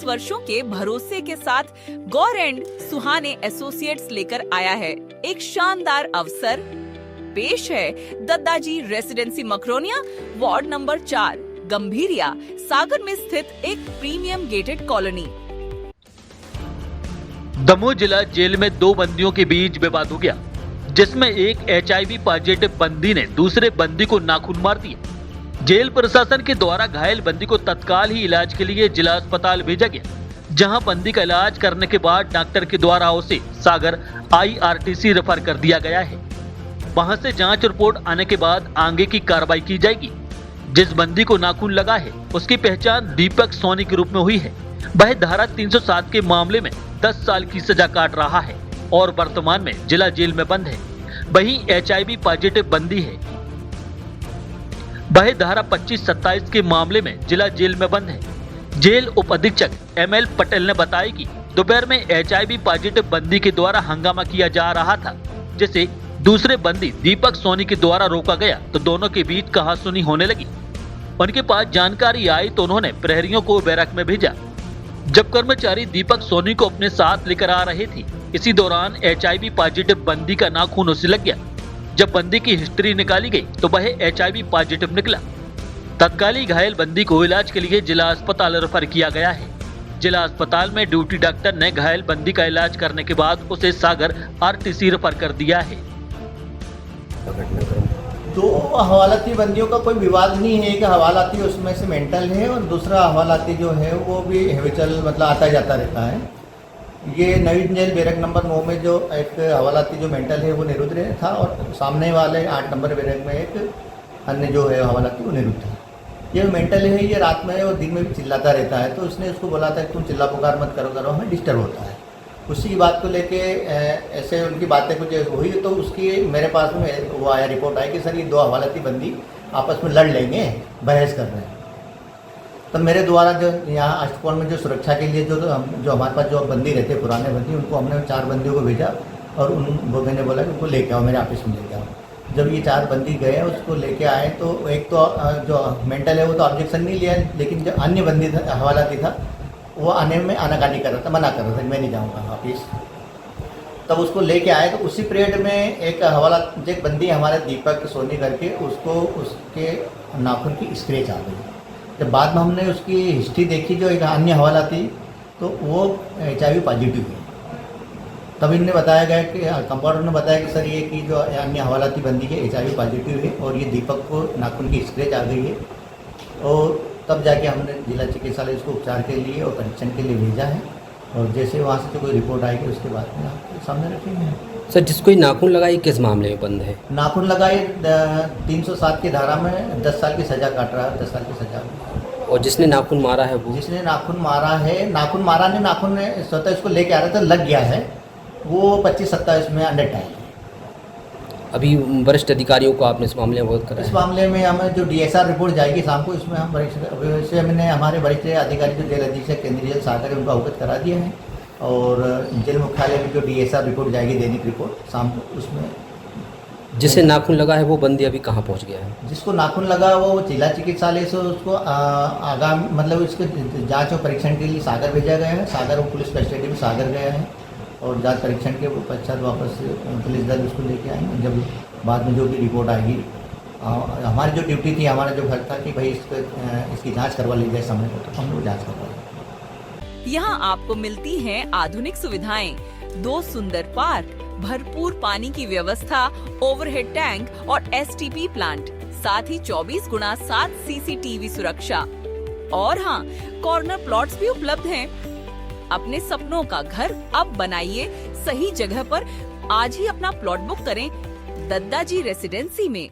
वर्षों के भरोसे के साथ गौर एंड सुहाने एसोसिएट्स लेकर आया है एक शानदार अवसर। पेश है Daddaji residency Makronia, ward number 4, गंभीरिया, सागर में स्थित एक प्रीमियम गेटेड कॉलोनी। दमोह जिला जेल में 2 बंदियों के बीच विवाद हो गया, जिसमें एक HIV पॉजिटिव बंदी ने दूसरे बंदी को नाखून मार दिया। जेल प्रशासन के द्वारा घायल बंदी को तत्काल ही इलाज के लिए जिला अस्पताल भेजा गया, जहां बंदी का इलाज करने के बाद डॉक्टर के द्वारा उसे सागर IRTC रेफर कर दिया गया है। वहां से जांच रिपोर्ट आने के बाद आगे की कार्रवाई की जाएगी। जिस बंदी को नाखून लगा है उसकी पहचान दीपक सोनी के रूप में हुई है। वह धारा 307 के मामले में 10 साल की सजा काट रहा है और वर्तमान में जिला जेल में बंद है। वहीं HIV पॉजिटिव बंदी है, वह धारा 25-27 के मामले में जिला जेल में बंद है। जेल उप अधीक्षक ML पटेल ने बताया कि दोपहर में HIV पॉजिटिव बंदी के द्वारा हंगामा किया जा रहा था, जिसे दूसरे बंदी दीपक सोनी के द्वारा रोका गया तो दोनों के बीच कहासुनी होने लगी। उनके पास जानकारी आई तो उन्होंने प्रहरियों को बैरक में भेजा। जब कर्मचारी दीपक सोनी को अपने साथ लेकर आ रहे थे, इसी दौरान HIV पॉजिटिव बंदी का नाखून उसे लग गया। जब बंदी की हिस्ट्री निकाली गई तो वह HIV पॉजिटिव निकला। तत्कालीन घायल बंदी को इलाज के लिए जिला अस्पताल रेफर किया गया है। जिला अस्पताल में ड्यूटी डॉक्टर ने घायल बंदी का इलाज करने के बाद उसे सागर RTC रेफर कर दिया है। तो हवालाती बंदियों का कोई विवाद नहीं है कि हवालाती उसमें से मेंटल है और दूसरा हवालाती जो है वो भी हैबिचुअल मतलब आता जाता रहता है। ये नवीन जेल बैरक नंबर 9 में जो एक हवालाती जो मेंटल है वो निरुद्र था और सामने वाले 8 नंबर बैरक में एक अन्य जो है हवालाती वो निरुद्ध था। ये मेंटल है, ये रात में और दिन में भी चिल्लाता रहता है, तो उसने उसको बोला था कि तुम चिल्ला पुकार मत करो, हमें डिस्टर्ब होता है। उसी बात को लेके ऐसे उनकी बातें कुछ हुई तो उसकी मेरे पास में वो आया, रिपोर्ट आई कि सर ये 2 हवालाती बंदी आपस में लड़ लेंगे, बहस कर रहे हैं। तब मेरे द्वारा जो यहाँ अष्टकोण में जो सुरक्षा के लिए जो हमारे पास जो बंदी रहते पुराने बंदी, उनको हमने 4 बंदियों को भेजा और वो मैंने बोला कि उनको लेके आओ, मेरे ऑफिस में लेके आओ। जब ये 4 बंदी गए उसको लेके आए तो एक तो जो मेंटल है वो तो ऑब्जेक्शन नहीं लिया, लेकिन जो अन्य बंदी था हवालाती था वो आने में आनाकानी कर रहा था, मना कर रहा था कि मैं नहीं जाऊँगा ऑफिस। तब उसको लेके आए तो उसी पीरियड में एक बंदी हमारे दीपक सोनी करके उसको उसके नाखून की स्क्रैच आ गई। जब बाद में हमने उसकी हिस्ट्री देखी जो एक अन्य हवालाती, तो वो HIV पॉजिटिव है। तब इनने बताया गया कि कंपाउंडर ने बताया कि सर ये कि जो अन्य हवालाती बंदी के HIV पॉजिटिव है और ये दीपक को नाखून की स्क्रैच आ गई है। और तब जाके हमने जिला चिकित्सालय उसको उपचार के लिए और परीक्षण के लिए भेजा है और जैसे वहाँ से जो कोई रिपोर्ट आएगी उसके बाद में आपके सामने रखेंगे। सर जिसको ये नाखून लगाई किस मामले में बंद है? नाखून लगाई 307 की धारा में 10 साल की सज़ा काट रहा है, 10 साल की सज़ा। और जिसने नाखून मारा है वो? जिसने नाखून मारा है, नाखून ने स्वतः इसको लेके आ रहा था, लग गया है, वो 25-27 में अंडर टाइम। अभी वरिष्ठ अधिकारियों को आपने इस मामले में अवगत करा? इस मामले में हमें जो DSR रिपोर्ट जाएगी शाम को, इसमें हम वैसे हमने हमारे वरिष्ठ अधिकारी जो जेल अधीक्षक केंद्रीय जेल सागर है उनको अवगत करा दिया है और जेल मुख्यालय में जो DSR रिपोर्ट जाएगी दैनिक रिपोर्ट शाम को, उसमें जिसे नाखून लगा है वो बंदी अभी कहाँ पहुँच गया है? जिसको नाखून लगा वो जिला चिकित्सालय से उसको आगाम मतलब उसके जाँच और परीक्षण के लिए सागर भेजा गया है। सागर और पुलिस कस्टडी में सागर गया है और जांच परीक्षण के पश्चात वापस पुलिस दल उसको लेके आएंगे। जब बाद में जो भी रिपोर्ट आएगी, हमारी जो ड्यूटी थी, हमारा जो घर था कि भाई इसकी जांच करवा ली जाए समय पर, तो हम लोग जांच करवा लें। यहाँ आपको मिलती हैं आधुनिक सुविधाएं, 2 सुंदर पार्क, भरपूर पानी की व्यवस्था, ओवरहेड टैंक और STP प्लांट, साथ ही 24x7 CCTV सुरक्षा और हाँ, कॉर्नर प्लॉट्स भी उपलब्ध हैं। अपने सपनों का घर अब बनाइए सही जगह पर। आज ही अपना प्लॉट बुक करें दद्दाजी रेसिडेंसी में।